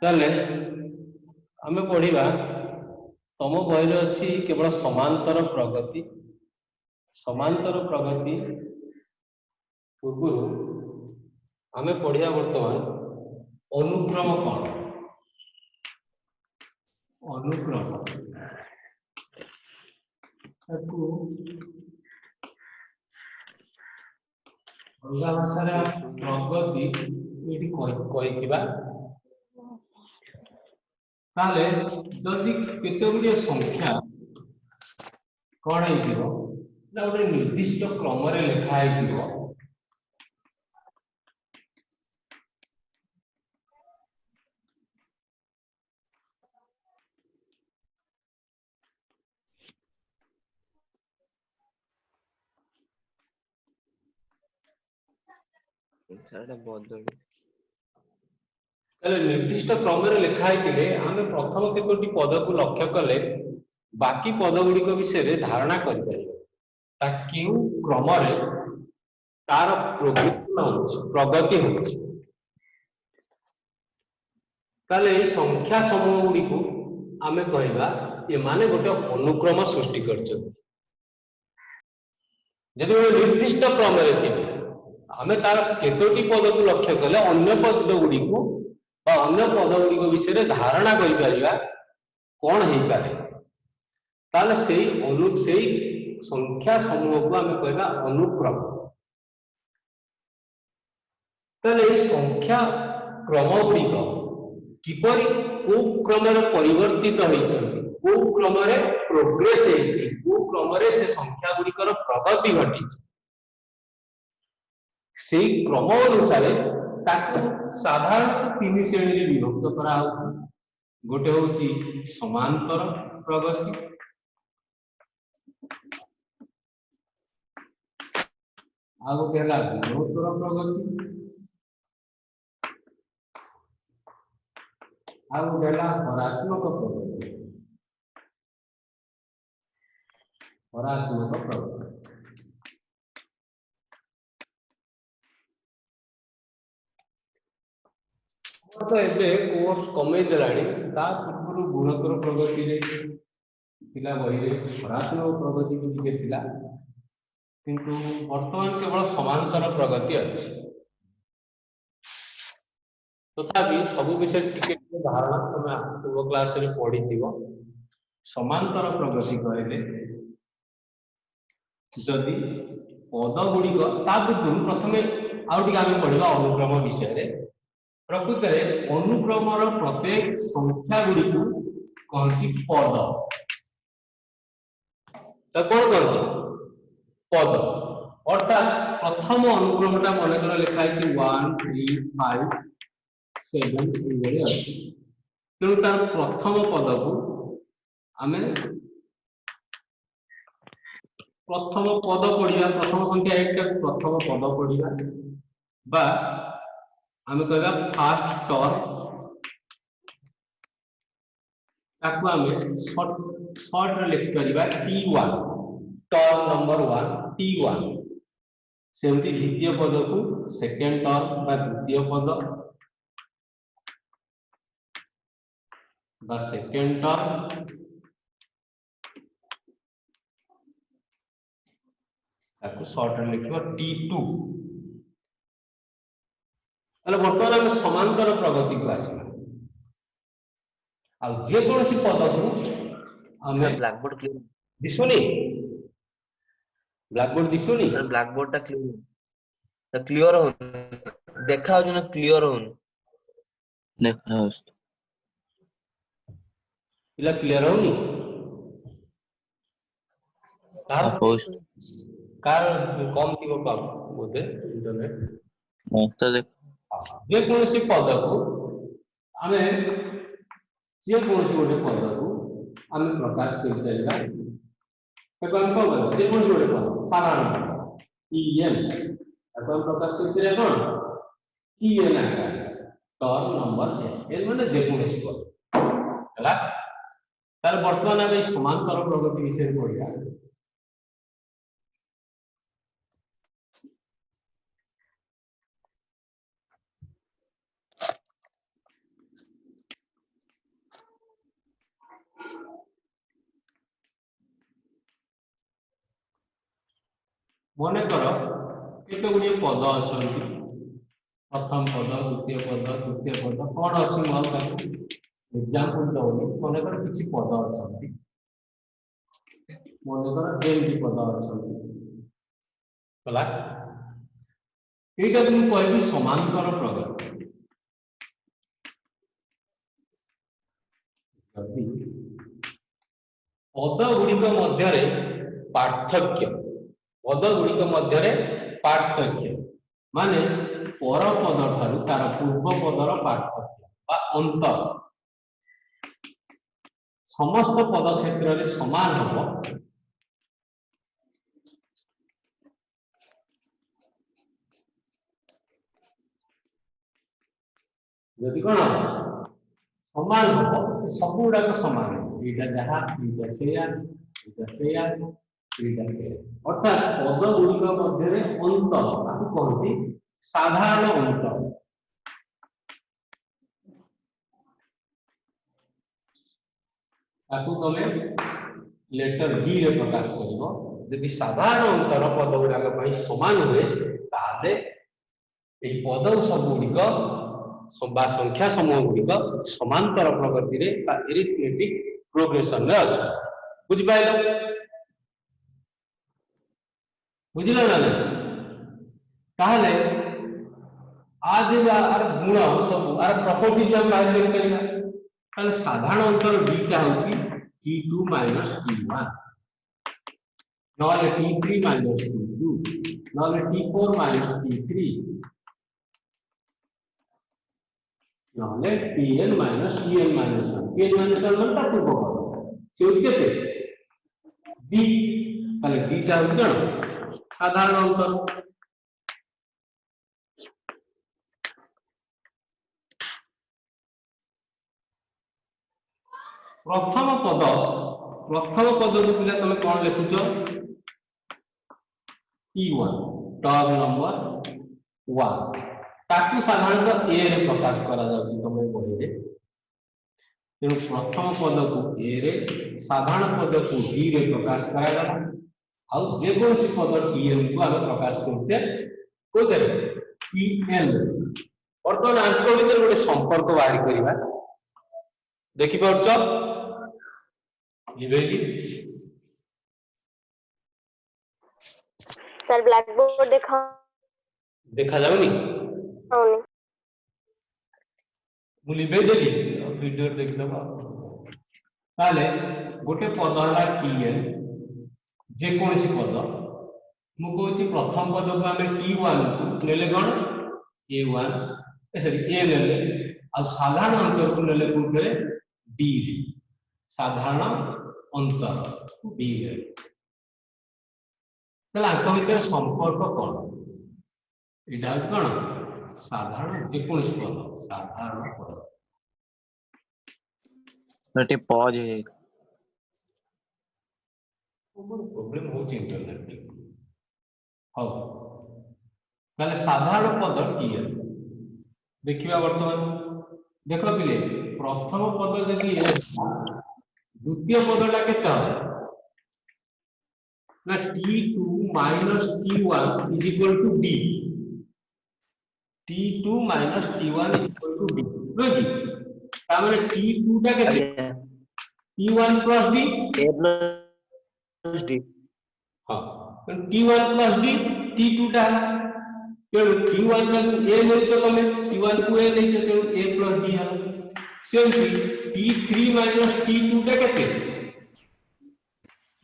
ताले आमे पढ़िबा तम बहिरे अछि केवल समांतर प्रगति पूर्व आमे पढ़िया वर्तमान अनुक्रम कौन अनुक्रम अलग भाषा प्रगति ये जदि केते संख्या कौन गोटे निर्दिष्ट क्रम लिखाई निर्दिष्ट क्रम लिखाई आम प्रथम केतोटी पद को लक्ष्य कले बाकी पद गुड़िक विषय धारणा कर क्रम तार प्रगति होले संख्या समूह गुड़ी को आम कहवा ये गोटे अनुक्रम सृष्टि कर निर्दिष्ट क्रम थे आम तार केतोटी पद को लक्ष्य कले अन्य पद गुड़ी को अन्य पद गुड़िक विषय धारणा कर कौन हो पारे से संख्या समूह को आम कहना अनुक्रम संख्या क्रम गुड़िक किपरि को क्रम परिवर्तित को क्रम प्रोग्रेस को क्रम से संख्या गुड़िकर प्रगति घटी से क्रम अनुसार साधारण तीन श्रेणी में विभक्त करा गोटे हूँ समांतर प्रगति आ गोटे गुणोत्तर प्रगति आ गोटे हरात्मक प्रगति तो एबे कोर्स कमे देलाणी पूर्व गुणोत्तर प्रगति बही हरात्मक प्रगति भी किंतु वर्तमान केवल समांतर प्रगति अच्छी तथापि सब विषय टिके धारणा तुम पूर्व क्लास रे पढ़ी समांतर प्रगति कहले जदि पद गुड़िक प्रथम आउ टे पढ़ा अनुक्रम विषय प्रकृत अनुक्रम प्रत्येक संख्या गुड़ी को कहती पद तो कौन कहते पद अर्थात प्रथम अनुक्रम मन कर लिखाई 1 3 5 7 अच्छी तेणु तार प्रथम पद को आम प्रथम पद पढ़ा प्रथम संख्या 1 टा प्रथम पद पढ़ा आम कह फास्ट टर्म आम शॉर्ट लिखिपर T1 टर्म नंबर 1 T1 सेमती द्वितीय पद को सेकेंड टर्म द्वितीय पद सेकेंड टर्म शॉर्ट लिखिब T2 बर्तमान आम समांतर प्रगति को आसला जेकोसी पद को आम ब्लैकबोर्ड क्लियर दिसुनी ब्लैकबोर्ड दिसुनी ब्लैकबोर्ड क्लियर हो देखा हो ना क्लियर हो देखा हो इला क्लियर होनी कार कम थी बोधे इंटरनेट तो देख जेकोसी पद को आम जेकोसी गोटे पद को आम प्रकाश कर जेकोसी गोटे पद साधारण EN प्रकाश कर कौन EN आकार टर्म नंबर N माने जेकोसी पद है तार वर्तमान आम समांतर प्रगति विषय पढ़ा मन कर केते गुडी पद अछंती प्रथम पद द्वितीय पद तृतीय पद कौन अच्छी मल एग्जांपल दउनी मन कर किछि पद अछंती मन कर एमडी पद अछंती होला एटा तुम कहबी समांतर प्रगति जदि पद गुड़िक मध्यरे पार्थक्य पद गुड़िक मध्यरे पार्थक्य माने पर पद ठारू तार पूर्व पदर पार्थक्य बा अंतर समस्त पद क्षेत्र में समान हम जदि कौन समान हम सब गुड़ाक समान एटा जहाँ एटा सेया अर्थात पद गुड़िक मध्य अंतर आपको कहती साधारण अंतर ताकू तमे लेटर डी रे प्रकाश करिवो यदि साधारण अंतर पद गुड़ाक पई समान हुए ताले एई पद सब गुड़िक बा संख्या समूह गुड़िक समांतर प्रगति रे बा एरिथमेटिक प्रोग्रेशन रे अछि बुझि पाइलो बुझिलो ना ताहले आज आर गुण सब आर प्रॉपर्टी जो हम बाहर देख परिया ताले साधारण अंतर बीटा होची t2 t1 नॉले t3 t2 नॉले t4 t3 नॉले tn tn 1 tn 1 मनता पूर्व पद से केते b ताले बीटा होची साधारण अंतर प्रथम पद को पिला तुम कौन लिखुच T1 टर्म नंबर 1 ताकू साधारणतः ए रे प्रकाश करा जाउची तुम बही रे तेणु प्रथम पद को ए रे साधारण पद को बी रे प्रकाश करा गला आउ जे कोन सी पद टीएम को हम प्रकाश करछे कोते टीएन वर्तमान आंक भीतर गोटे संपर्क बाहरी करिबा देखि पाउछ लिबेगी सर ब्लैक बोर्ड देखा जाउनी होनी मु लिबे देली वीडियो देख दबा ताले गोटे पद हला टीएन जे कोन सी पद मु कहूची प्रथम पद को हमें t1 को लेले कोन a1 सॉरी a लेले आ साधारण अंतर को लेले कोन d साधारण अंतर b ले तला अंक भीतर संपर्क कोन एटा कोन साधारण जे कोन सी पद साधारण पद नटे पॉज है प्रॉब्लम हो इंटरनेट हाउ ताले साधारण पद टीएन देखिबा वर्तमान देखो पिले प्रथम पद जदि द्वितीय पदटा केता ना t2 t1 is equal to d t2 t1 is equal to d बुझी ता माने t2 टा केते t1 plus d a plus d हां t1 plus d t2 टा तेणु t1 में a लेचो तमे t1 को a लेचो तेणु a plus d है सेमती t3 t2 टा केते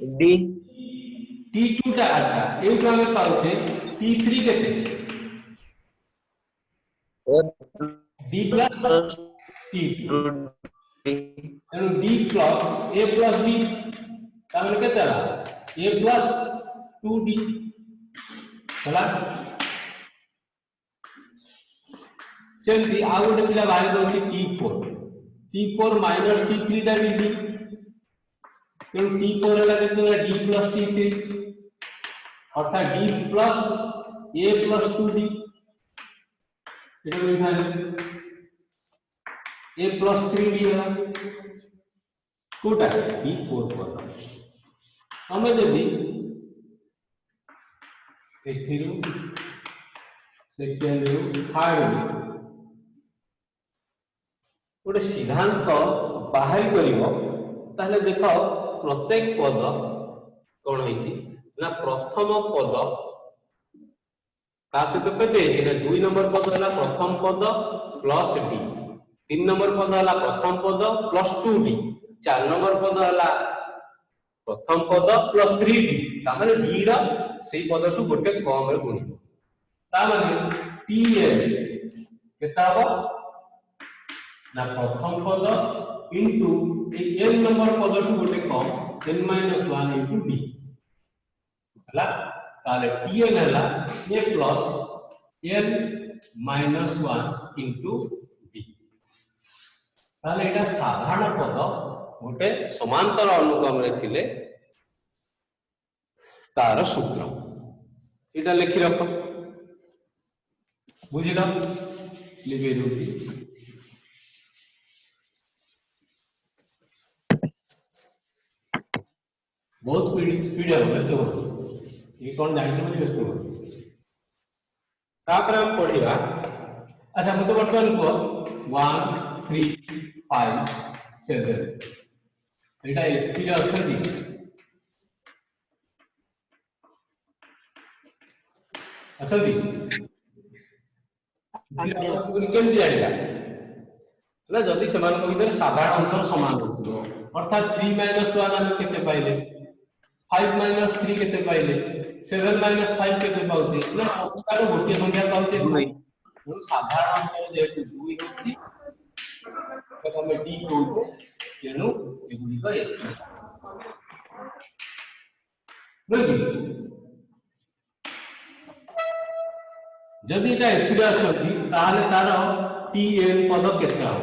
d t2 टा अच्छा एउ हमें पाउछे t3 केते d plus t2 तेणु d plus a plus d Tame केते ला a plus 2d होला सेमती आ गोटे पिला बाहर दउची t4 minus t3 टा भी d तेणु t4 हला केते d plus t3 अर्थात d plus a plus 2d एटा लिखा है a plus 3d हला कोटा d4 पर हमें यदि एथिरु सेकेंड रु थर्ड गोटे सिद्धांत बाहर करिवो ताहले देख प्रत्येक पद कौन होइछि ना प्रथम पद ता सहित केते होइछि ना 2 नंबर पद हला प्रथम पद प्लस डी 3 नंबर पद हला प्रथम पद प्लस 2d 4 नंबर पद हला प्रथम पद प्लस 3d ता माने d रा सेई पदटु गोटे कम रे गुणिबो ता माने pn केता हो ना प्रथम पद इनटू ए n नंबर पदटु गोटे कम n - 1 इनटू d हला ताले pn हला a plus n - 1 into d ताले एटा साधारण पद गोटे समांतर अनुक्रम रे थिले तार सूत्र एटा लिखि रख बुझिल लिखि दूची बहुत स्पीड है व्यस्त हो ये कौन जानि मतलब व्यस्त हो तापर हम पढ़िबा अच्छा मते वर्तमान को 1 3 5 7 एटा एपी अछंती अछंती केमती जानिबा ना जदि समान भीतर साधारण अंतर समान होतो अर्थात 3 - 1 हम केते पाइले 5 - 3 केते पाइले 7 - 5 केते पाउचे ना सबकार गोटे संख्या पाउचे 2 तो साधारण अंतर जेतु 2 होची तो हम d कहूचे तेनु एगुडी को बुझली जदि एटा एपी अछंती ताले तार tn पद केते हो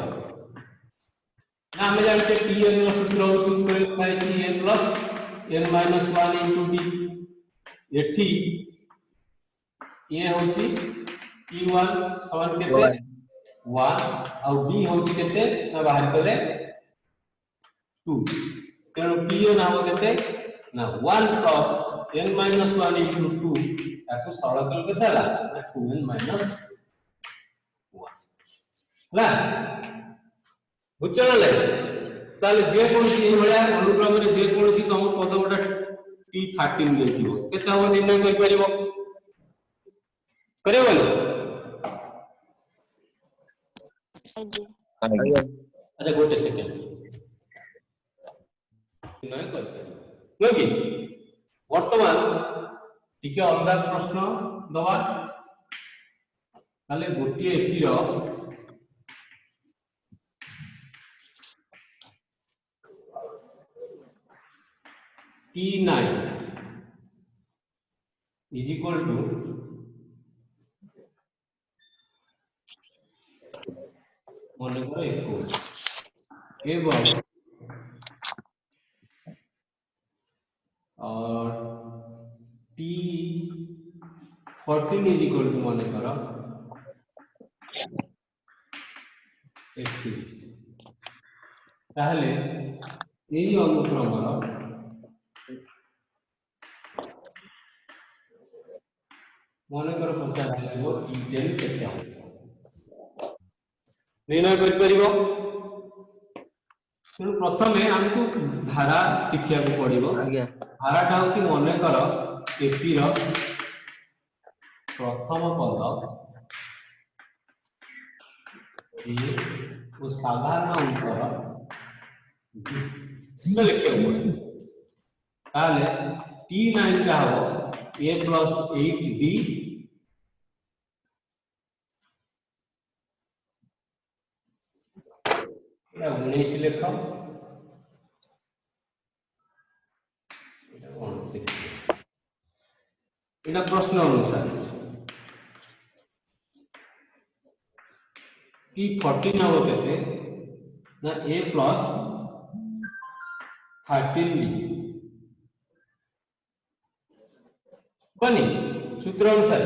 ना हम जानते tn रो सूत्र होची tn plus n - 1 into d एठी ए होची t1 समान केते 1 और d होची केते ना बाहर कले 2 तेणु tn हम केते ना 1 प्लस n - 1 इनटू 2 ताको सरल कल केते हला ना 2n - 1 ला बुझले ताले जे कोनसी ए भलिया अनुक्रम रे जे कोनसी तम पद गोटा t13 लेथिबो केते हो निर्णय कर परिबो करे बोले अच्छा गोटे सेकंड निर्णय कर परिबो कि वर्तमान टिके अलगा प्रश्न दवा ताले गोटे एपी रो T9 is equal to मन करो 21 एवं और T14 is equal to मन करो 31 ताहले यही अनुक्रम रो मन कर पचार वो t10 केते हो निर्णय कर परिबो तेणु प्रथमे हमको धारा शिक्षा को पड़िबो धाराटा होची मन कर एपी रो प्रथम पद ए ओ साधारण अंतर लिखियो पड़े ताले t9 का हो a plus 8d या 19 लेख एटा प्रश्न अनुसार t14 हो केते ना a plus 13d बनी सूत्र अनुसार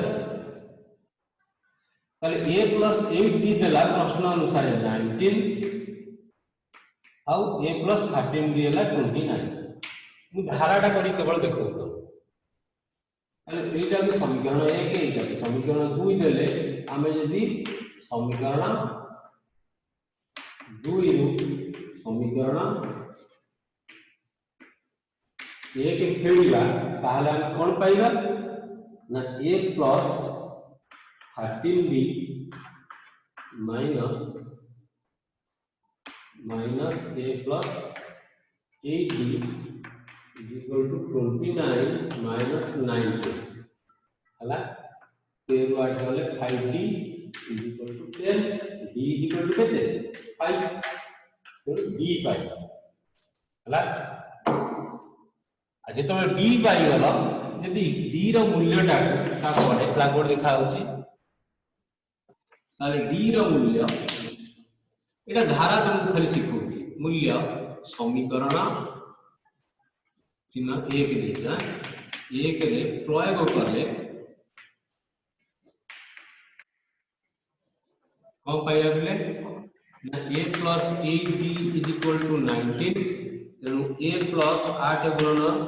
ताले a plus 8d देला प्रश्न अनुसार 19 आउ a plus 13d देला 29 मु धाराटा करी केवल देखौ तो এইটা কি সমীকরণ 1 এইটা কি সমীকরণ 2 দেলে আমি যদি সমীকরণ 2 রু সমীকরণ 1 ফেরিবা তাহলে আমি কোন পাইবা ना a plus 13b minus a plus 8b is equal to 29 minus 90 हला 13 वाट वाले 5d is equal to 10 d is equal to केते 5 तो d पाई हला आज तो d पाई गलो यदि d रो मूल्यटा ता पड़े ब्लैकबोर्ड देखा होची ताले d रो मूल्य एटा धारा तुम खाली सिखौची मूल्य समीकरण चिन्ह 1 देजा 1 रे प्रयोग करले कौन पाइया बोले ना a plus 8b is equal to 19 तेणु a plus 8 गुणन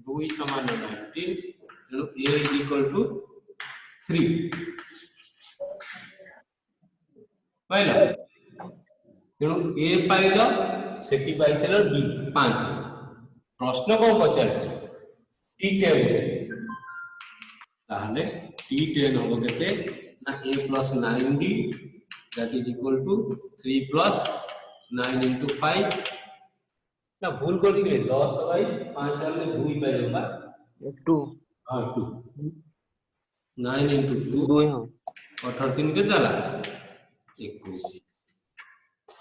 2 समान 19 तेणु a is equal to 3 पाइला तेणु a पाइला सेठी पाइतला b 5 प्रश्न को पचार t10 ताहले t10 हो केते ना a plus 9d that is equal to 3 plus 9 into 5 ना भूल कर दी 10 भाई 5 चार में 2 ही पाएगा 2 हां 2 9 into 2 2 हां 18 3 के जाला 21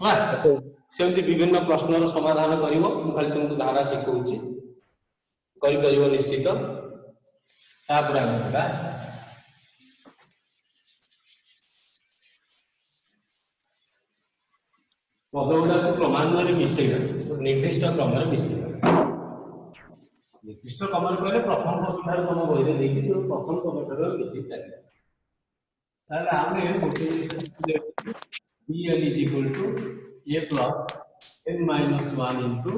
वा सेमति विभिन्न प्रश्नर समाधान करिवो मु खाली तुमको धारा सिखौची करि परिवो निश्चित तापर हम बता पदगुड़ा को क्रमान्वय मिसेगा निर्दिष्ट क्रम में मिसेगा निर्दिष्ट क्रम में कहले प्रथम पदठार तुम बहिरे देखि तो प्रथम पदठार मिसे चले ताले आमे गोटे bn is equal to a plus n minus 1 into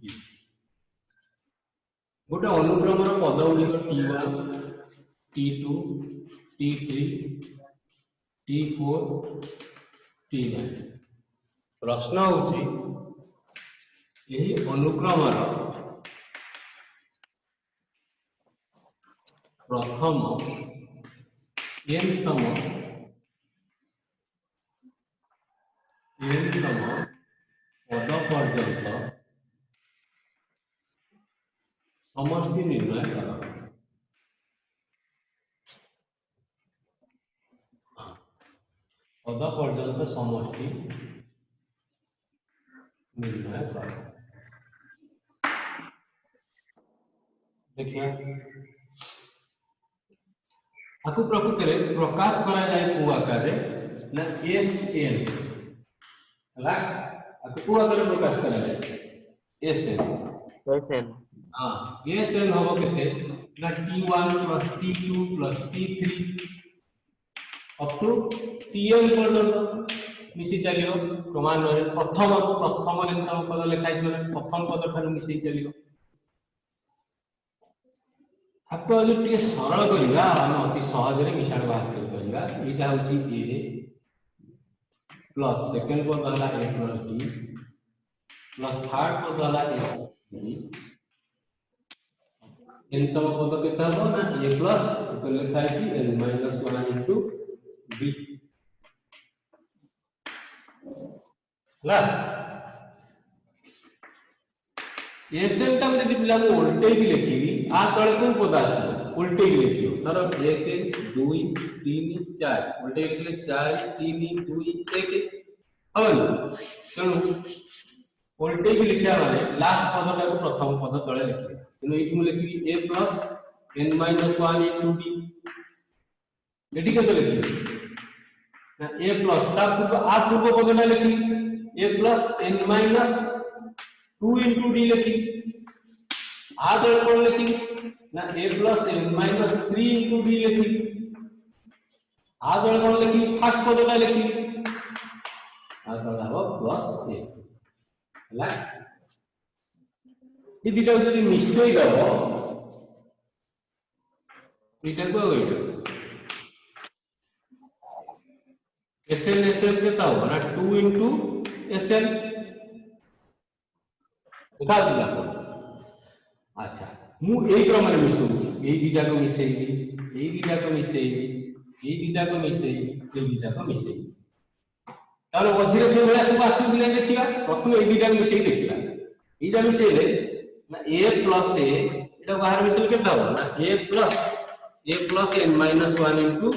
b गोटे अनुक्रम पदगुड़िक t1 t2 t3 t4 t9 प्रश्न होची यही अनुक्रम प्रथम n तम पद पर्यंत समष्टि निर्णय कर पद पर्यंत समष्टि निर्णय कर देखिए आपको प्रकृति रे प्रकाश करा जाए को आकार रे ना एसएन हला आपको को आकार रे प्रकाश करा जाए एसएन हां एसएन होबो केते ना t1 plus t2 plus t3 up to tn पर्यंत मिसी चलियो क्रमान्वय प्रथम एंतम पद लिखाइ छ प्रथम पद ठार मिसी चलियो आपको जो टे सरल करिवा हम अति सहज रे मिसाण बात कर परिवा एटा होची a प्लस सेकंड पद हला a plus d plus third पद हला a d एंतम पद केता हो ना a प्लस तो लिखाइ छी n minus 1 into b ला एसएन टा यदि पिला को उल्टे की लिखिबी आ तळे को पद आसी उल्टे की लिखियो तर 1 2 3 4 उल्टे लिखले 4 3 2 1 हवन तेणु उल्टे की लिखिया माने लास्ट पदटा को प्रथम पद तळे लिखिया तेणु एठी मु लिखिबी a plus n minus 1 into d एठी केते लिखिबी ना a plus ता पूर्व पदटा लिखी a plus n minus 2 into d लिखी आदर कोण लिखी ना a plus n minus 3 into d लिखी आदर कोण लिखी फर्स्ट पदटा लिखी आदर हो प्लस a हला ये दिटा जदी मिसई दबो एटा को एटा SN SN केता हो ना 2 into SN देखा दिला अच्छा मु एई क्रम रे मिसौछि एई दिटा को मिसेइबी एई दिटा को मिसेइबी एई दिटा को मिसेइबी एई दिटा को मिसेइबी तालो मझिरे से भला सब आसु कि नै देखिबा प्रथम एई दिटा को मिसेइ देखिबा एइटा मिसेइले ना a plus a एटा बाहर मिसेइले केता हो ना a plus n minus 1 into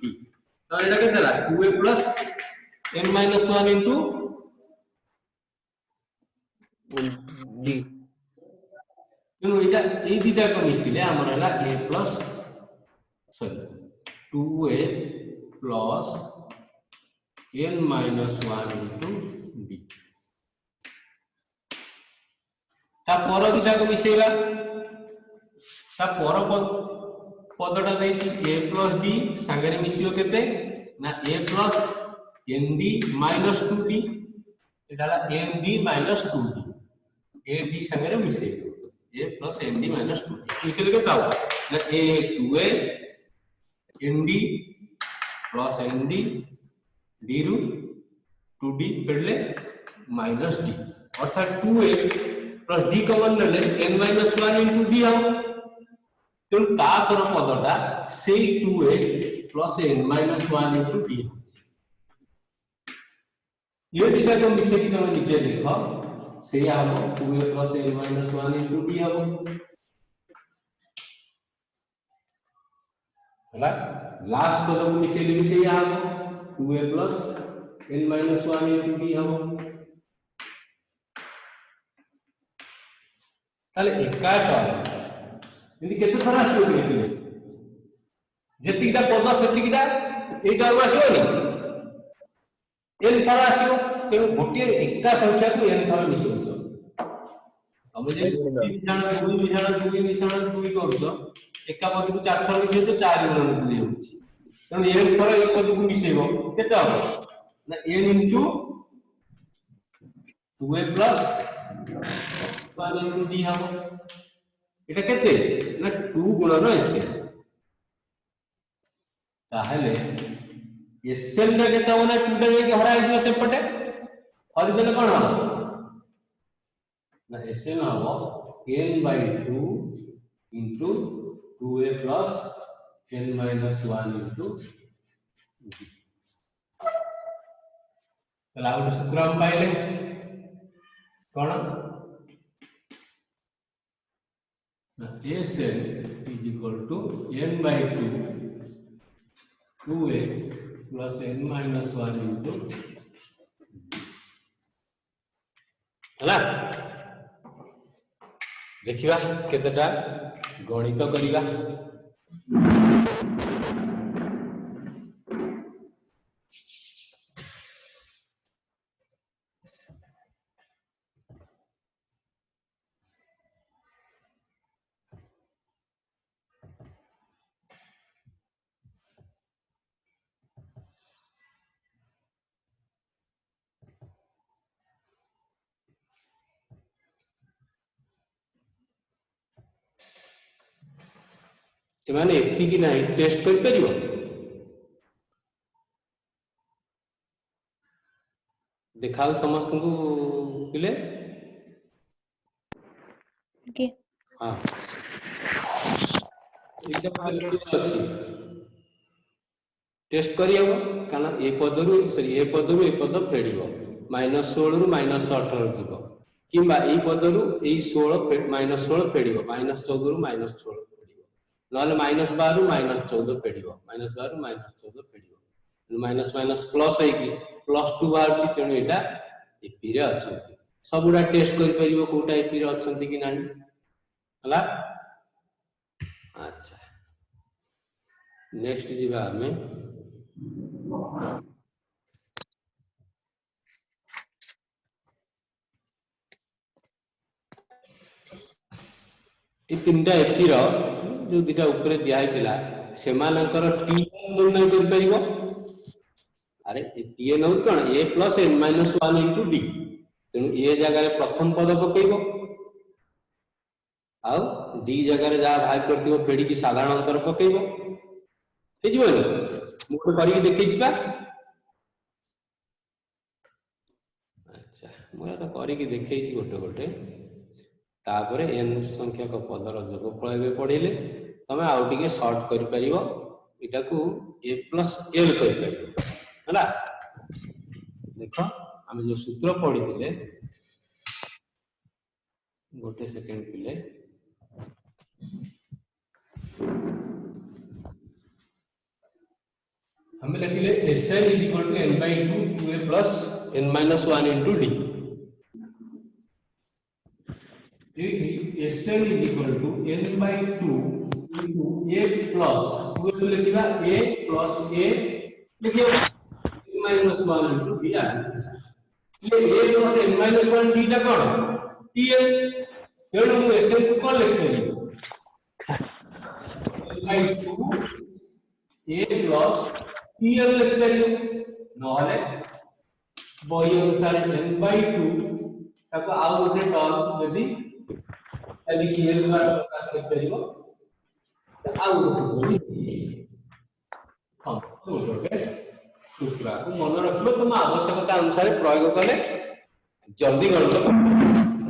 d तो एटा केता ला 2a plus n minus 1 into D तेणु एटा ए दिटा को मिसिले हमर हला a plus sorry 2a plus n minus 1 into d ता पर दिटा को मिसेइबा ता पर पदटा देछि a plus d संगे रे मिसियो केते ना a plus nd minus 2d एटाला nd minus 2d ad संगे रे मिसेइबो a plus nd minus 2d मिसेले केता हो ना a 2a nd plus nd d रू 2d पेडले minus d अर्थात 2a plus d कॉमन लेले n minus 1 into d हो तेणु तापर पदटा से 2a plus n minus 1 into d हो ये दिटा को मिसे कि तुम नीचे देखो से हम 2a plus n minus 1 into d हो हला लास्ट पद को मिसे ले से हम 2a plus n minus 1 into d हो ताले एका टर्म यदि केते थरा आसीबो देखिले जेतिटा पद सेतिटा ए टर्म आसीबोनी n थरा आसीबो तेनु गोटे एका संख्या को n थरा मिसौछ तमे जे 2 मिश्रण 2 करूछ एका पद को 4 थरा मिसौछ 4 गुणन 2 होउछि तेनु n थरा एक पद को मिसेबो केते हो ना n into 2a plus 1 into d हम एटा केते ना 2 गुणन sn ताहले sn टा केते हो ना 2 टा के हरा आइबो सेपटे हरि देले कोन हो ना sn हो n by 2 into 2a plus n minus 1 into d तला आउट सूत्र हम पाइले कोन Sn is equal to n by 2 2a plus n minus 1 into हला देखिबा केतेटा गणित करिबा एमाने एपी की नाही टेस्ट कर परिबो देखाओ समस्त को पिले ओके हां एकदम अच्छी टेस्ट करियो काना ए पदरु सॉरी ए पद फेडिबो -16 रु -18 जीवो किबा ए पदरु ए 16 -16 फेडिबो -14 रु -16 फेडिबो नले -12 रु -14 फेडिबो -12 रु -14 फेडिबो माइनस माइनस प्लस है कि +2 बाहर की तेणु एटा एपी रे अछि सबुडा टेस्ट कर परिबो कोटा एपी रे अछंती कि नाही हला अच्छा नेक्स्ट जीवा हमें ए तीनटा एपी रो जो दिटा ऊपर दिया हैतिला सेमानकर टी निर्णय कर परिबो अरे टीएन हो कोन a + n - 1 * d तेनु ए जगह रे प्रथम पद पकेइबो आउ डी जगह जहाँ भाग करथिबो फेड़ी की साधारण अंतर पकेइबो हे जीवनी मुझे करी देखै छिबा। अच्छा मुझे तो करी देखै छि गोटे गोटे तापर एन संख्यक पदर जोगफल एबे पढ़िले तमे आउ टिके शॉर्ट करि परिबो इटा को a प्लस l करि परिबो हला। देखो हम जो सूत्र पढ़ी थिले गोटे सेकंड पिले हमें लिखिले Sn is equal to n by 2 2a plus n minus 1 into d। Sn is equal to n by 2 into a plus 2 लिखिबा a plus a लिखिबा n minus 1 into d आ ये a plus n minus 1 d टा कोन tn तेणु मु Sn को कोन लिख देली n by 2 a plus tn लिख देली नहले बही अनुसार n by 2 ताको आउ गोटे टर्म यदि यदि क्लियर बार प्रकाश कर परिबो आउ हां ओके सूत्र को मन रखलो तुम आवश्यकता अनुसार प्रयोग कले जल्दी गणित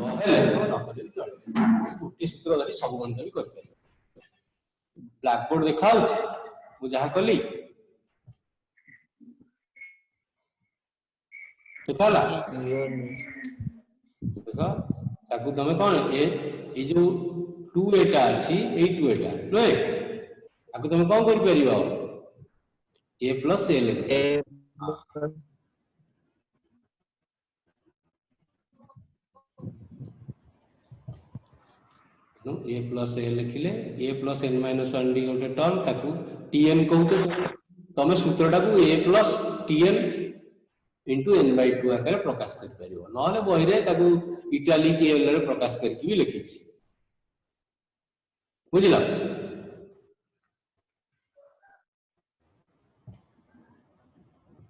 नहेले न कले चले गोटे सूत्र धरि सब गणित भी कर परिबो। ब्लैक बोर्ड देखाउ मु जहा कली देखला देखो ताकू तमे कोन ए जो 2 एटा अछि ए 2 एटा नो ताकू तमे कोन कर परिबो a plus a लिख they know a plus a लिखिले a plus n minus 1 d गोटे टर्म ताकू tn कहउतो तमे सूत्रटा को a plus tn into n by 2 आकर प्रकाश कर परिबो नहले बही रे ताकू इटालिक एल रे प्रकाश करके भी लिखि छी बुझिला।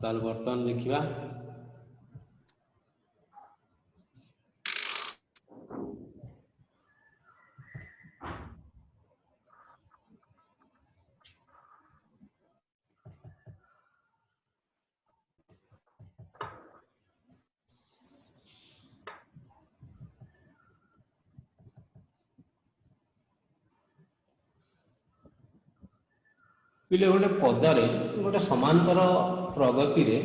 ताल वर्तमान देखिबा पिले गोटे पदरे गोटे समांतर प्रगति रे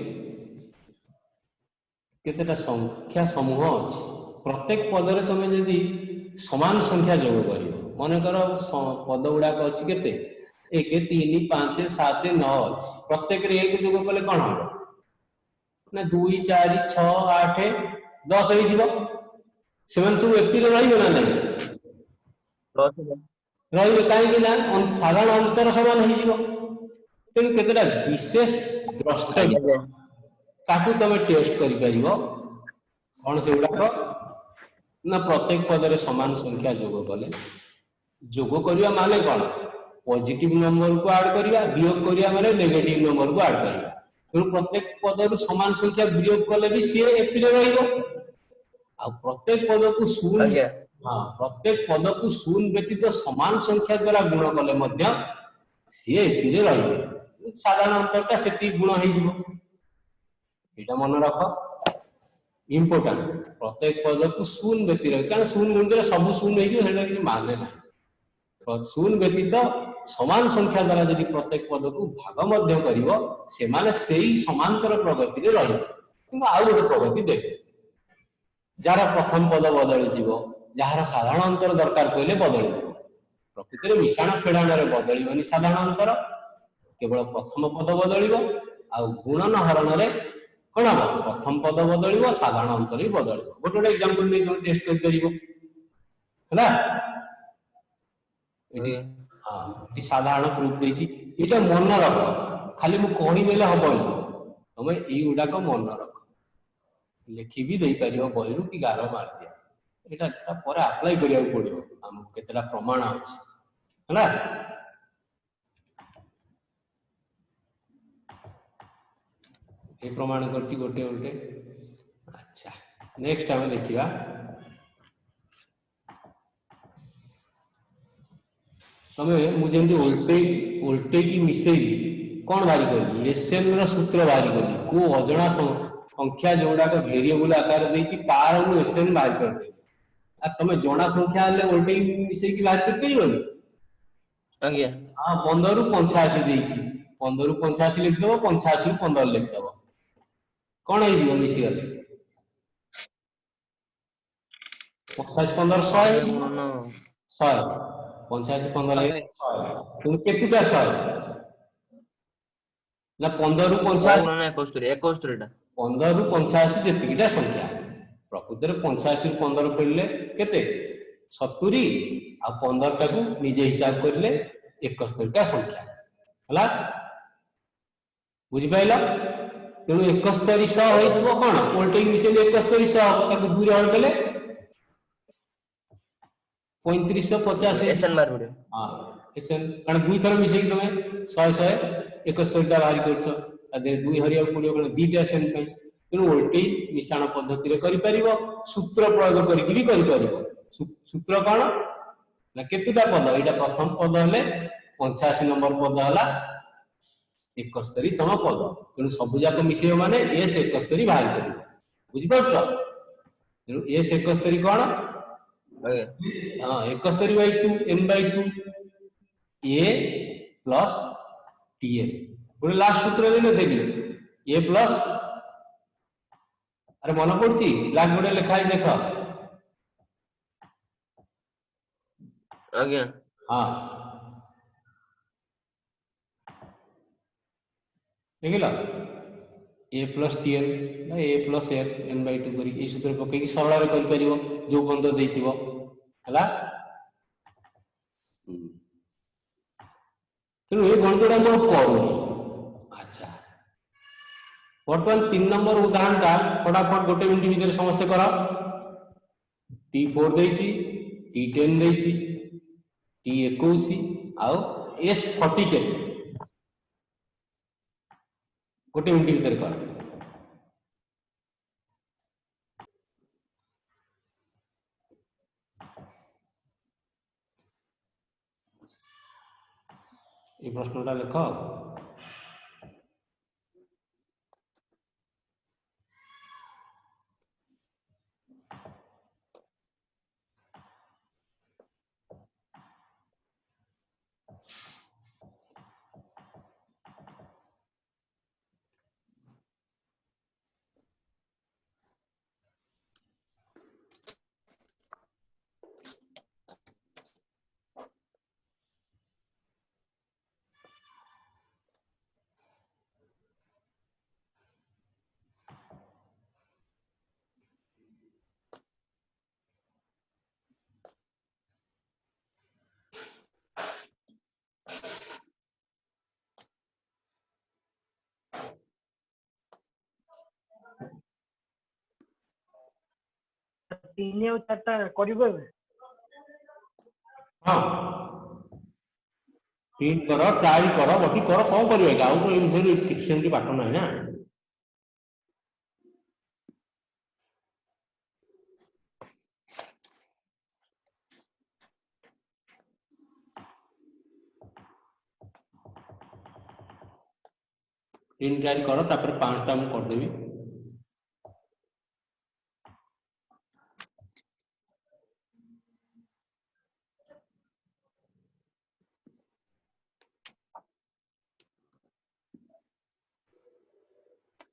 केतेटा संख्या समूह अछि प्रत्येक पदरे तमे यदि समान संख्या जोग करियो माने कर पद गुडाक अछि केते 1 3 5 7 9 अछि प्रत्येक रे 1 जोग कले कोन हो ना 2 4 6 8 10 होई जिवो सेवन सब एपी रे रहिबो ना नै रहिबो काई कि ना साधारण अंतर समान होई जिवो तेणु केतेटा विशेष द्रष्टव्य ताकू तमे टेस्ट करि परिबो कोन से गुडाक ना प्रत्येक पदरे समान संख्या जोग कले जोग करिया माने कोन पॉजिटिव नंबर को ऐड करिया वियोग करिया माने नेगेटिव नंबर को ऐड करिया तेणु प्रत्येक पदरु समान संख्या वियोग कले भी सी एपी रे रहिबो आ प्रत्येक पद को शून्य हां प्रत्येक पद को शून्य व्यतीत समान संख्या द्वारा गुण कले मध्य सी एपी रे रहिबो साधारण अंतरटा सेति गुण होई जिवो एटा मन रख इंपोर्टेंट प्रत्येक पद को शून्य व्यतीत कारण शून्य गुण सब शून्य होई जिवो हेटा कि माने ना शून्य व्यतीत समान संख्या द्वारा यदि प्रत्येक पद को भाग मध्य करिवो से माने सेही समांतर प्रगति रे रहिबो किंतु आउ गोटे प्रगति देखे जार प्रथम पद बदली जीवो जार साधारण अंतर दरकार पइले बदली जीवो प्रकृति रे मिश्रण फेडाण रे बदलीबनी साधारण अंतर केवल प्रथम पद बदलिबो आ गुणन हरण रे कोन हो प्रथम पद बदलिबो साधारण अंतर ही बदलिबो गोटे गोटे एग्जांपल नै जों टेस्ट कर करिवो हला एटी हां एटी साधारण प्रूफ देछि एटा मन रख खाली मु कहि देले हबनी तमे ई गुडा को मन रख लिखि भी दे परियो बहिरु की गारो मार दिया एटा ता पर अप्लाई करिया पड़ियो हम केतला प्रमाण अछि हला ए प्रमाण करछि गोटे गोटे। अच्छा नेक्स्ट हम देखिबा तमे मुझे उल्टे की मिसेई कौन बारी करी एसएन रो सूत्र बारी करी को अजଣା संख्या जोड़ा को वेरिएबल आकार देछि तार मु एसएन बारी कर दे आ तमे जଣା संख्या ले उल्टे की मिसेई की बारी कर परिबनी आज्ञा हां 15 रु 85 देछि 15 रु 85 लिख दबो 85 रु 15 लिख दबो कौन है जीव मिसी गले 85 15 100 100 85 15 तुम केतुटा 100 ना 15 रु 85 71 टा 15 रु 85 जेतिकिटा संख्या प्रकृत रे 85 रु 15 फेलले केते 70 आ 15 टा को निजे हिसाब करले 71 टा संख्या हला बुझि पाइला तेणु 71 100 होइतबो कोन वोल्टेज मिसेल 71 100 ताको दूर हल केले 3550 एसएन मार पड़े हां एसएन कारण दुई थर मिसेई तमे 100 100 71 टा बाहर करछो अदे दुई हरिया पडियो कोन दीटा एसएन पई तेणु वोल्टेज मिश्रण पद्धति रे करि परिबो सूत्र प्रयोग करि भी करि परिबो सूत्र कोन ना केतुटा पद एटा प्रथम पद हले 85 नंबर पद हला 71 तम पद तेणु सब जाक मिसेइबो माने एस 71 बाहर करिवो बुझि परछो तेणु एस 71 कोन हाँ 71/2 n/2 a plus tn Pune last सूत्र देने देली a प्लस अरे मन पड़ती ब्लैक बोर्ड लिखा है देखो आज्ञा हाँ देखिला a प्लस tn ना a प्लस n/2 करी ई सूत्र पके की सरल रे कर परिबो जो बंद देथिबो हला तेणु ये गणितटा मोर करूनी अच्छा वर्तमान 3 नंबर उदाहरण का फटाफट गोटे मिनिट भीतर समस्त कर T4 देछि T10 देछि T21 आउ S40 के गोटे मिनिट भीतर कर ये प्रश्नटा लिख तीन और चारटा करिबो हाँ 3 कर 4 कर बाकी कर कौन करिवे आउ तो सेमती पाठ नहीं ना तीन चार कर तापर 5टा मु कर देबी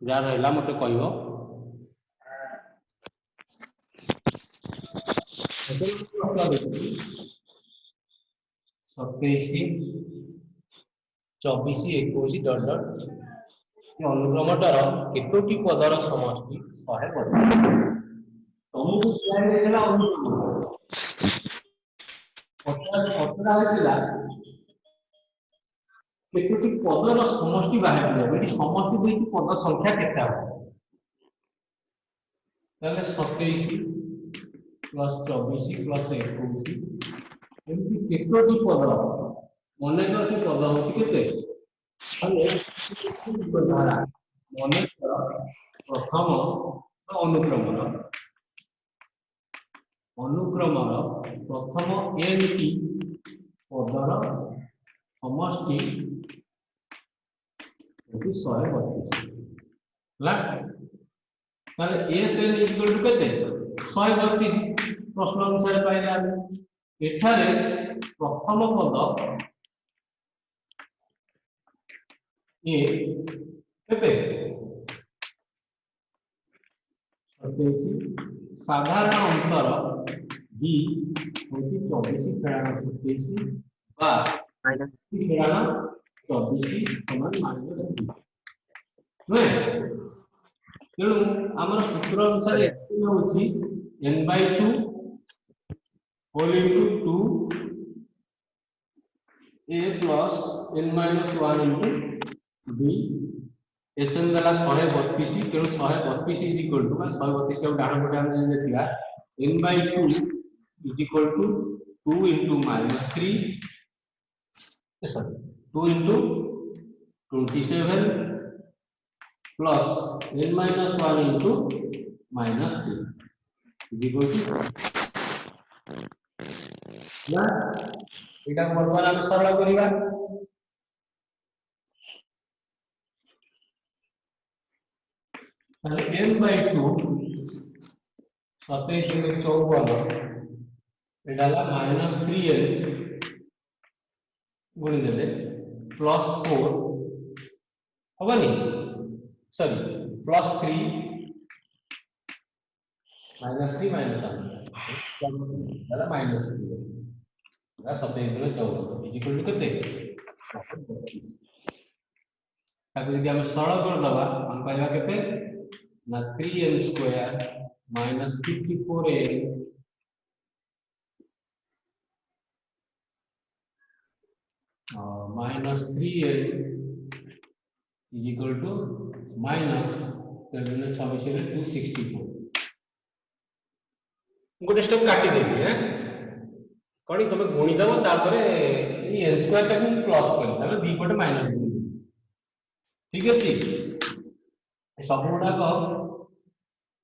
जा रहला मते कहबो 27 24 21 डॉट डॉट अनुक्रमटार केतोटी पदर समष्टि 100 पद तुमको स्लाइड देला अनुक्रम पचरा होइतिला केतोटी पदर समष्टि बाहर दिया बेटी समष्टि देकी पद संख्या केता हो ताले 27 प्लस 24 प्लस 21 एमती केतोटी पद मने कर से पद होची केते हले धारा मने कर प्रथम अनुक्रमर प्रथम n टी पद पदर समष्टि होती 132 ला ताले एसएन इक्वल टू केते 132 प्रश्न अनुसार पाइले हम एठारे प्रथम पद ए केते 27 साधारण अंतर बी होती 24 फेरान 27 बा माइनस फेरान 24 समान -3 नुहे तेणु आमर सूत्र अनुसार होची n/2 होल into 2 a plus n-1 into b SN गला 132 तेणु 132 इज इक्वल टू 132 का डाण पटे हम जे देखिया n/2 is equal to 2 into -3 sorry 2 into 27 plus n-1 into -3 is equal to ना एटा को वर्तमान हम सरल करिवा ताले n/2 27 एटा ला -3n गुणी देले +4 होबनी सॉरी +3 -3 -1 दाला -3 दा 27 इज इक्वल टू केते ताको यदि हम सरल कर दबा हम पाइबा केते ना 3n square -54n -3n is equal to minus 264 गोटे स्टेप काटी देबी हैं कणी तमे गुणी दबो तापर ए n स्क्वायर तक प्लस कर तमे बी पटे माइनस ठीक अछि सब गुडा को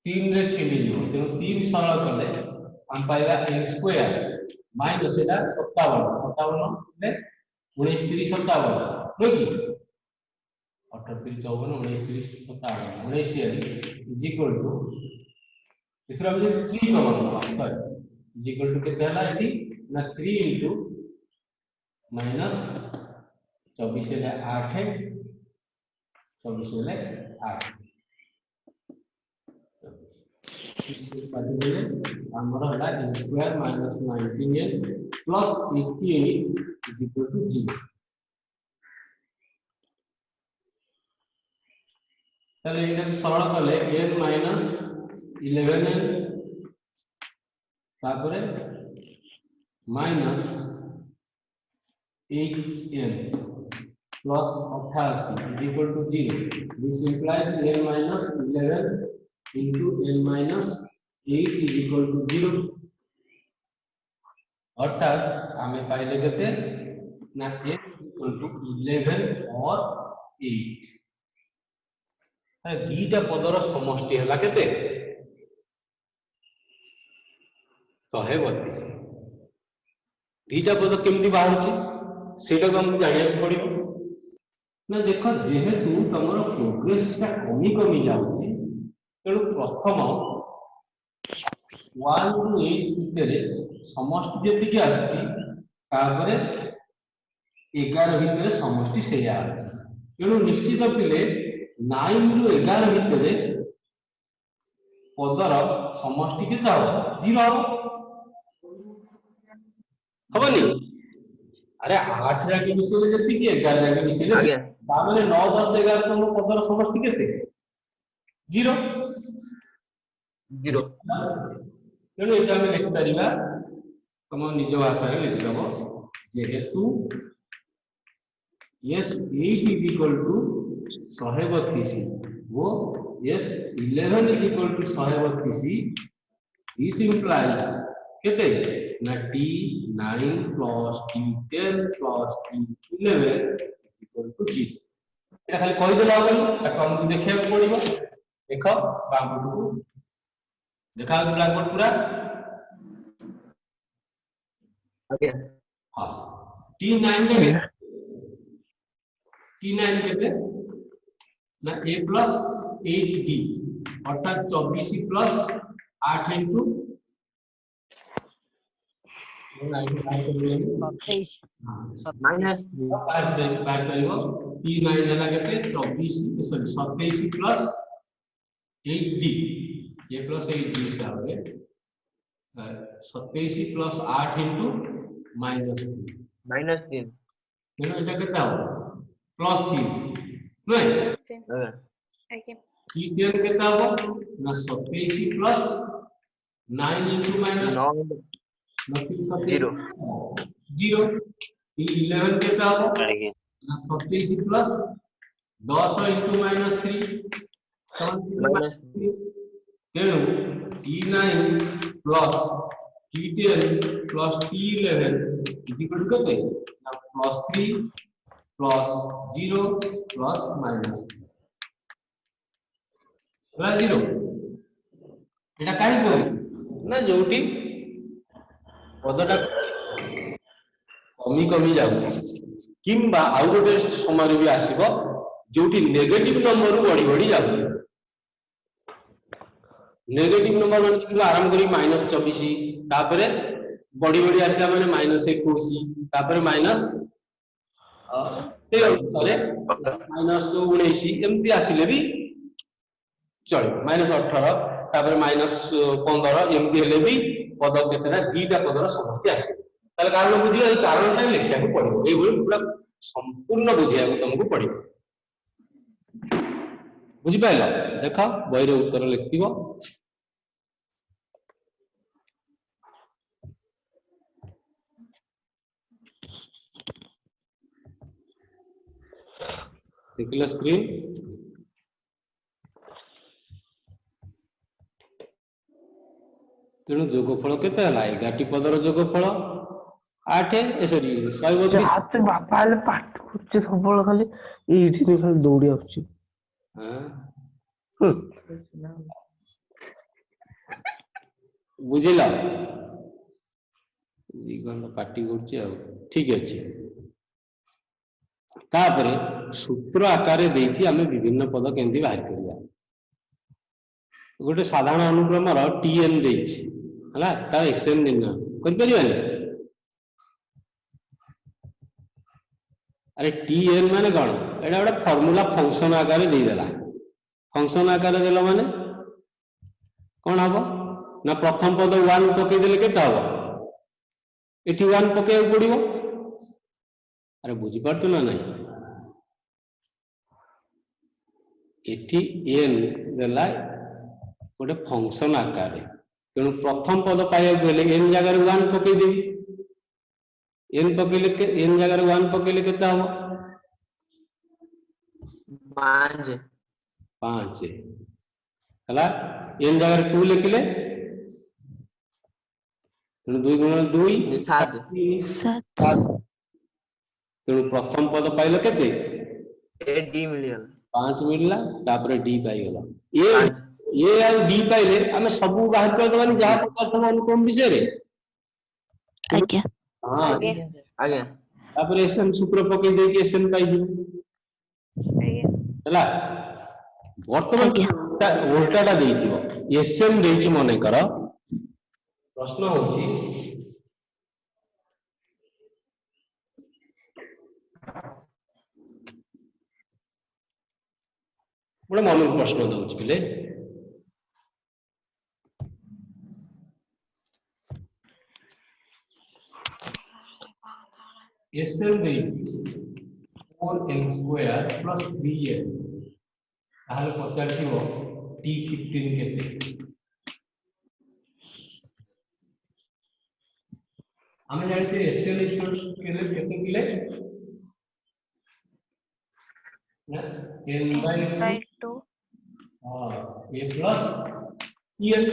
3 रे छिडी जीवो तेनो 3 सरल करले हम पाइबा n स्क्वायर माइनस एटा 57 ने 19 30 57 नो की 38 54 19 30 57 19 इज इक्वल टू इथर हम 3 कमन सॉरी इज इक्वल टू केते हला एटी ना 3 इनटू माइनस 24 ले 8 है 24 ले 8 हमर हला n square minus 19n plus 88 is equal to 0 ताले इने सरल करले n माइनस 11n तापरे minus 8n plus 88 is equal to 0 this implies n minus 11 into n minus 8 is equal to 0 अर्थात हमें पाइले केते ना n equal to 11 और 8 है दीटा पदर समष्टि हला केते 132 दीटा पद केमती बाहर छी सेटा को हम जानिया पड़िबो ना देखो जेहेतु तमर प्रोग्रेस का कमी कमी जाउची तेणु प्रथम 1 टू 8 भितर समष्टि जेतिकी आछि तापरे 11 भितर समष्टि सेया आछि तेणु निश्चित पिले 9 टू 11 भितर पदर समष्टि केता हो 0 हबनी अरे 8 जाके मिसले जेतिकी 11 जाके मिसले आगे तामेले 9 10 11 तम पदर समष्टि केते 0 0 तेणु ये आम लिखिपर तुम निज भाषा लिखिदेव जेहेतु S8 is equal to 132 वो S11 is equal to 132 this implies केते ना T9 plus T10 plus T11 equal to 0 एटा खाली कहि देला होबनी ताको हमकु देखिया पड़िबो देखो बामपट को देखा ब्लैक बोर्ड पूरा आगे हाँ T9 के T9 केते ना A प्लस 8D अर्थात 24 प्लस 8 इंटू माइनस T9 ହେଲା କେତେ 24 sorry 27 plus 8D A plus 8D हिसाब रे 27 प्लस 8 इंटू -3 -3 तेणु एटा केता हो प्लस 3 नहीं आगे आगे T10 केता हो ना 27 प्लस 9 इंटू माइनस 0 0 T11 केता हो ना 27 प्लस 10 इंटू -3 तेणु T9 plus T10 plus T11 equal to केते ना प्लस 3 प्लस 0 प्लस माइनस 0 एटा काहे को ना जोटी पदटा कमी कमी जाऊ किंबा आउ गोटे समय भी आसीबो जोटी नेगेटिव नंबर रू बढ़ी बढ़ी जाऊ नेगेटिव नंबर मन कि आरंभ करी -24 तापरे बढ़ी बढ़ी आसला माने -21 तापरे माइनस सॉरी -19 एमती आसिले भी चले -18 तापरे -15 एमती हेले भी पद केतेना दीटा पदर समस्या आसे ताले कारण बुझियो ए कारण नै लेखिया को पड़िबो ए बोली पूरा संपूर्ण बुझिया को तुमको पड़िबो बुझि पाइलो देखो बही रे उत्तर लिखिबो देखिला स्क्रीन तेणु जोगफल केते हला 11 पदर जोगफल 8 सॉरी 132 हाथ बापा ले पाठ करछ सबल खाली एठी खाली दौड़ी आउची हां बुझिला दिगंड पार्टी करछ आ ठीक अछि तापरे सूत्र आकार देछि हमें विभिन्न पद केंदी बाहर करिया गोटे साधारण अनुक्रम रो Tn देछि हला ता Sn निर्णय कर परिबानी अरे Tn माने कोन एटा गोटे फार्मूला फंक्शन आकार दे देला फंक्शन आकार देला माने कोन हबो ना प्रथम पद 1 पके देले केता हबो एठी 1 पके पड़िबो अरे बुझी पारतो ना नहीं एठी n देला गोटे फंक्शन आकार तेणु प्रथम पद पाया गेले n जगह 1 पके देबी n पकेले के n जगह 1 पकेले केता हो 5 हला n जगह 2 लिखले तेणु 2 गुणन 2 7 तेणु प्रथम पद पाइल केते ए डी मिलियन 5 मिलला तापर डी पाई गेला ए आ डी पाइले हमें सब बाहर कर दबानी जहां पदार्थ अनुक्रम विषय रे आज्ञा हां आगे तापर एसएन सूत्र पके दे के एसएन पाई जी हला वर्तमान उल्टाटा देई दियो एसएन देछि मने कर प्रश्न होछि बड़ा मन प्रश्न दउछ पिले एसएन देछि 4n² + 3n ताहले पचारथिबो t15 केते हमें जानते एसएन केते किले n/2 हां a प्लस en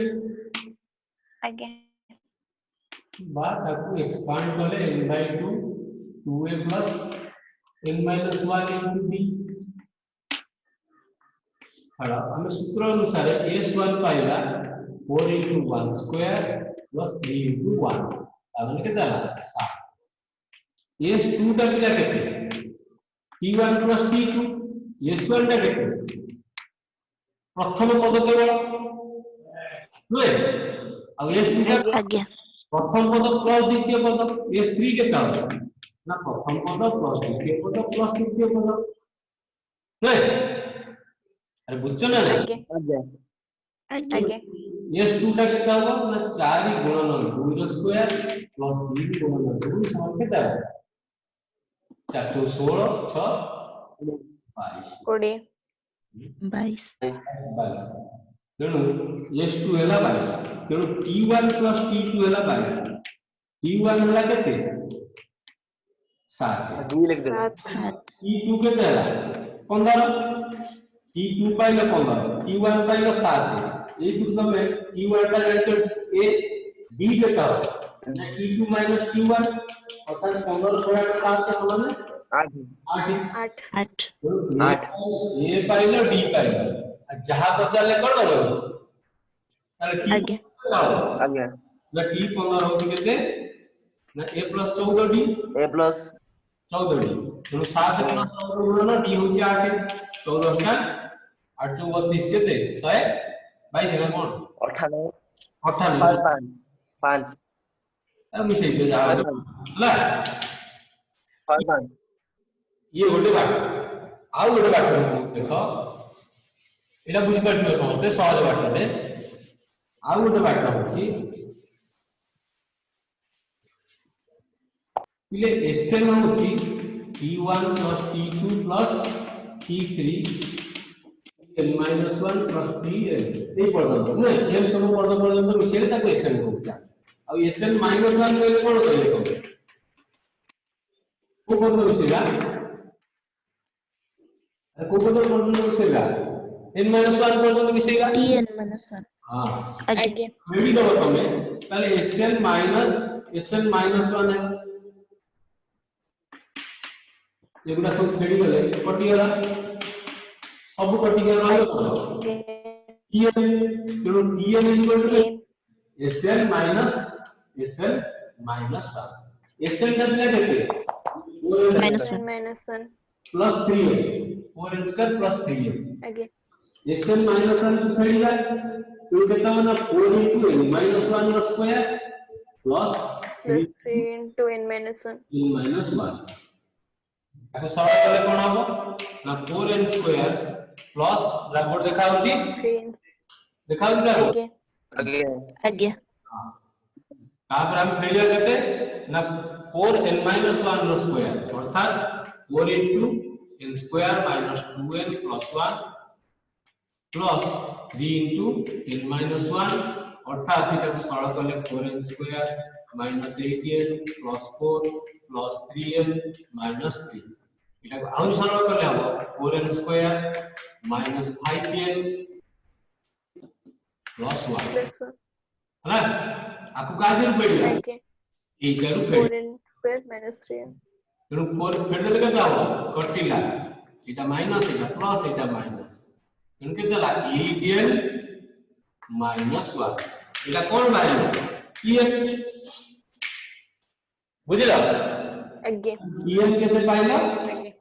आगे बात आपको एक्सपांड करे n/2 2a plus n - 1 into b हला हम सूत्र अनुसार s1 पाइला 4 into 1 square plus 3 into 1 ताने केता 7 S2 टा पिला केते T1 प्लस T2 S1 टा केते प्रथम पद केवल नुहे आ S2 टा आज्ञा प्रथम पद प्लस द्वितीय पद S3 केता हो ना प्रथम पद प्लस द्वितीय पद प्लस तृतीय पद नुहे अरे बुझছো ना नहीं आज्ञा आज्ञा आज्ञा S2 टा केता हो ना 4 गुणन 2 रो स्क्वायर प्लस 3 गुणन 2 समान केता हो 4 16 6 22 कोड़े 22 22 तेणु S2 ହେଲା 22 तेणु T1 प्लस T2 ହେଲା 22 T1 ହେଲା केते 7 डी लिख दे 7 T2 केते ହେଲା 15 T2 पाइले 15 T1 पाइले 7 एई तुमे T1 टा जानिଛ A B केता हो T2 माइनस T1 अर्थात 15 + 7 के समान है 8 8 8 8 ए पाइलो डी पाइलो जहां पचाले कोन हो ताले टी आज्ञा आज्ञा ना टी 15 होती केते ना a + 14 D A plus 14 D तो 7 + 14 गुणन डी होची 8 14 का 8 + 32 केते 122 ना कोन 98 98 5 अब मिसई दे जा हला 5 ये गोटे बात आउ गोटे बात देखो एटा बुझी पड़ियो समझते सहज बात रे आउ गोटे बात होची इले Sn होची T1 + T2 + T3 n - 1 + Tn ए पर्यंत नै n कोन पर्यंत मिसेले ताको Sn होचा आ Sn - 1 कहले कोन कहले को पर्यंत मिसेला को पर्यंत मिसेगा n - 1 पर्यंत मिसेगा tn - 1 हां आज्ञा आज्ञा मेडी दो तमे ताले Sn - 1 है एगुडा सब फेडी गले कटि गला सब कटि गला रहलो tn तो tn Sn - Sn - 1 Sn का बिना देते -1 -1 plus 3 4n square plus 3n आज्ञा Sn - 1 फेडीला तो केता ना 4 * n - 1 रो square plus 3 +3 * n - 1 n - 1 ako सरल कले कोन हबो ना 4n स्क्वायर प्लस ब्लैकबोर्ड देखा होची 3 देखा होची ब्लैकबोर्ड आज्ञा आज्ञा कहां पर हम फेडिया करते ना 4n - 1 रो स्क्वायर अर्थात 4 * n square - 2n + 1 plus 3 * n - 1 अर्थात एटा को सरल करले 4n square -8n + 4 plus 3n - 3 एटा को आउर सरल करले हम 4n स्क्वायर -5n + 1 +1 है आपको का दिन पड़ेगा आज्ञा ए जरूर फेड 4n ² - 3n तेणु 4 फेड देले केता हो कटिला एटा माइनस एटा प्लस एटा माइनस तेणु केता ला 8n - 1 एटा कोन बाइलो tn बुझिला आज्ञा tn केते पाइलो आज्ञा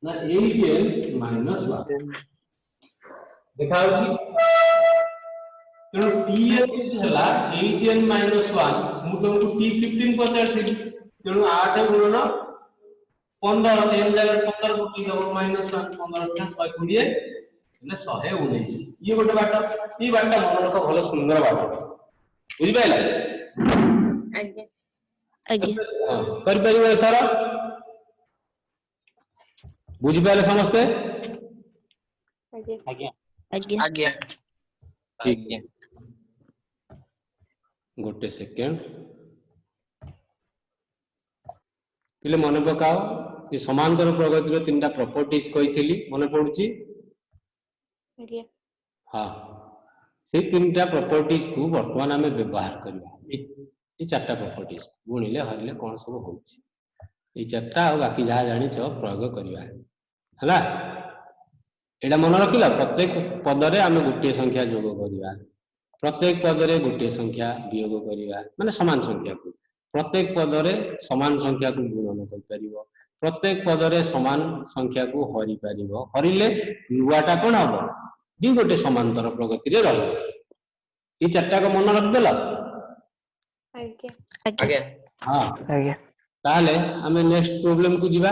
ना 8n - 1 देखा होची तेणु tn केते हला 8n - 1 मु तुमको t15 पचारथि तेणु 8 गुणन 15 n जगह 15 कोटी दबो -1 15 का 120 એટલે 119 ये गोटे बाटा ई बाटा मन रख भलो सुंदर बाटा बुझि पाइला आज्ञा आज्ञा कर परिबो एथरा बुझि पाइले समस्ते आज्ञा आज्ञा आज्ञा ठीक गोटे सेकेंड पिले मन पकाओ ये समांतर प्रगतिर तीनटा प्रॉपर्टीज कहितली मन पडुची आज्ञा हाँ से तीनटा प्रॉपर्टीज को वर्तमान आमे व्यवहार करबा ए चारटा प्रॉपर्टीज गुणिले हरिले कोन सब होउची ए चारटा आ बाकी जहा जानि छ प्रयोग करबा हला एडा मन रखिला प्रत्येक पदरे आमे गोटे संख्या जोग करबा प्रत्येक पदरे गोटे संख्या वियोग करबा माने समान संख्या को प्रत्येक पदरे समान संख्या को गुणन कर परिबो प्रत्येक पदरे समान संख्या को हरि परिबो हरिले नुआटा कोन हबो दी गोटे समांतर प्रगति रे रहबो ई चारटा को मन रख देला आज्ञा आज्ञा आज्ञा हां ଆଜ୍ଞା ताले हमें नेक्स्ट प्रॉब्लम को जीवा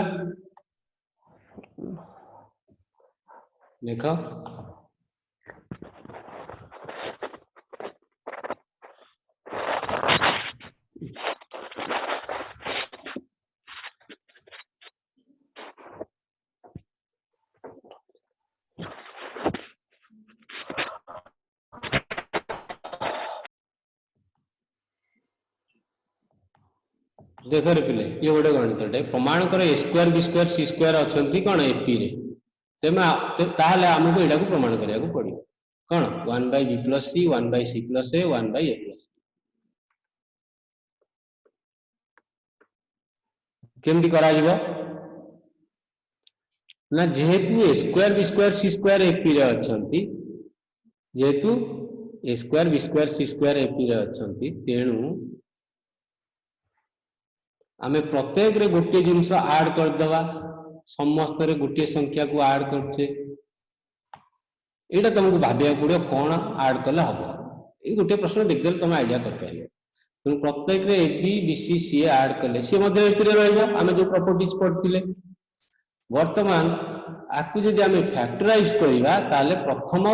देखो देखो रे पिले ये गोटे गणितटे प्रमाण कर ए स्क्वायर बी स्क्वायर सी स्क्वायर अछंती कोन एपी रे तेमा ताले हमको एडा को प्रमाण करिया को पड़ी कोन 1 by b plus c 1 by c plus a 1 by a plus b केमती करा जीवो ना जेहेतु ए स्क्वायर बी स्क्वायर सी स्क्वायर एपी रे अछंती जेहेतु ए स्क्वायर बी स्क्वायर सी स्क्वायर एपी रे अछंती तेणु आमे प्रत्येक रे गोटे जिंस ऐड कर दवा समस्त रे गोटे संख्या को ऐड करछे एटा तुमको भाबिया पड़ो कोन ऐड कले हबो ए गोटे प्रश्न देख देल तुम आईडिया कर पाइले तुम प्रत्येक रे A B B C C add कले से मध्ये एपी रे रहइबो आमे जो प्रॉपर्टीज पढ़तिले वर्तमान आकु जदि आमे फैक्टराइज करिवा ताले प्रथम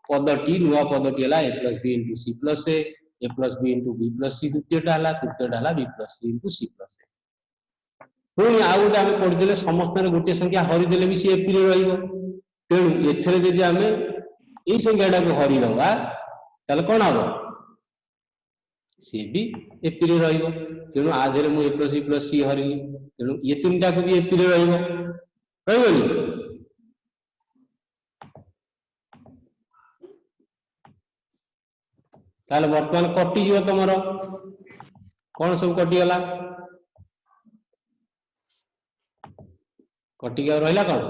पदटी नुवा पदटी हला a plus b into c plus a plus b into b plus c द्वितीयटा हला तृतीयटा हला b plus c into c plus a पुणी आ गोटे आमे पढ़िदेले समस्त रे गोटे संख्या हरि देले भी सी एपी रे रहइबो तेणु एथरे जदि आमे ए संख्याटा को हरि दवा ताले कोन हबो सी भी एपी रे रहइबो तेणु आ देले मु a plus c हरिली तेणु ये तीनटा को भी एपी रे रहइबो रहइबोनी ताले वर्तमान कटि जीव तमरो कोन सब कटि गला कटि गया रहला कोन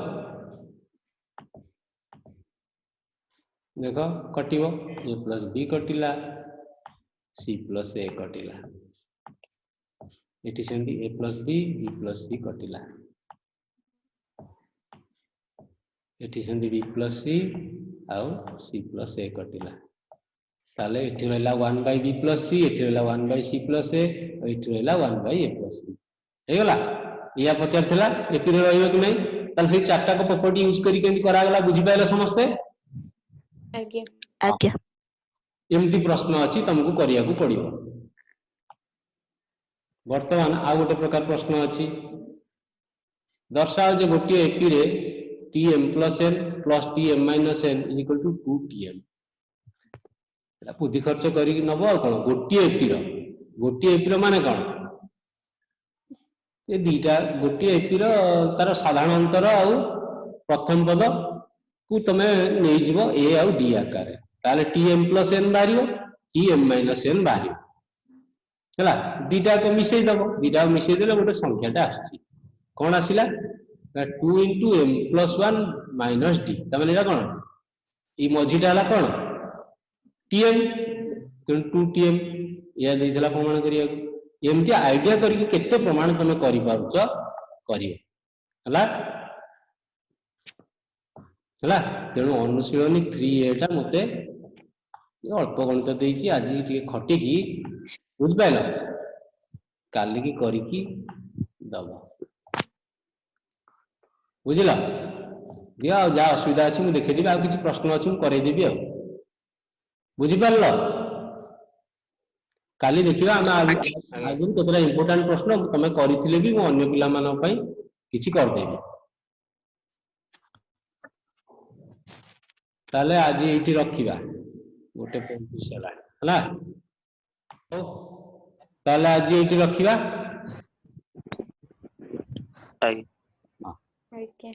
देखो कटिबो a plus b कटिला c plus a कटिला एटी सेंडी a plus b b plus c कटिला एटी सेंडी b plus c आउ c plus a कटिला ताले एठी रहला 1 by b plus c एठी रहला 1 by c plus a एठी रहला 1 by a plus b हे गला या पचार थिला एपी रे रहइबो कि नै ताले से चारटा को प्रॉपर्टी यूज करी केंती करा गला बुझी पाइला समस्ते आज्ञा आज्ञा एमती प्रश्न अछि तुमको करिया को पड़िबो वर्तमान आ गोटे प्रकार प्रश्न अछि दर्शाओ जे गोटे एपी रे tm plus n plus tm minus n is equal to 2tm एटा बुद्धि खर्च करी नबो कोन गोटे एपी रो माने कोन ये दीटा गोटे एपी रो तार साधारण अंतर आ प्रथम पद को तमे नै जीवो a आ d आकार ताले tm plus n बारियो tm minus n बारियो हला दीटा को मिसै दबो दीटा मिसै देले गोटे संख्याटा आछि कोन आसिला 2 into m plus 1 minus d तमे एटा कोन ई मझीटा हला कोन tm 2tm या देला प्रमाण करिया एमती आइडिया करके केते प्रमाण तमे करि पाउछ करियो हला हला तेणु अनुशीलनी 3a टा मते ये अल्प गणित देइची आज टिके खटी की बुझ पाइलो काली की करी की दबो बुझिला दिया जा असुविधा अछि मु देखै दिबे आ किछि प्रश्न अछि मु करै देबी आ बुझि पारलो काली देखिबा हम आगु केतरा इंपोर्टेंट प्रश्न तमे करिथिले भी मु अन्य पिला मानन पई किछि कर देबी ताले आज एठी रखिबा गोटे पॉइंट छला हला ताले आज एठी रखिबा आज्ञा आज्ञा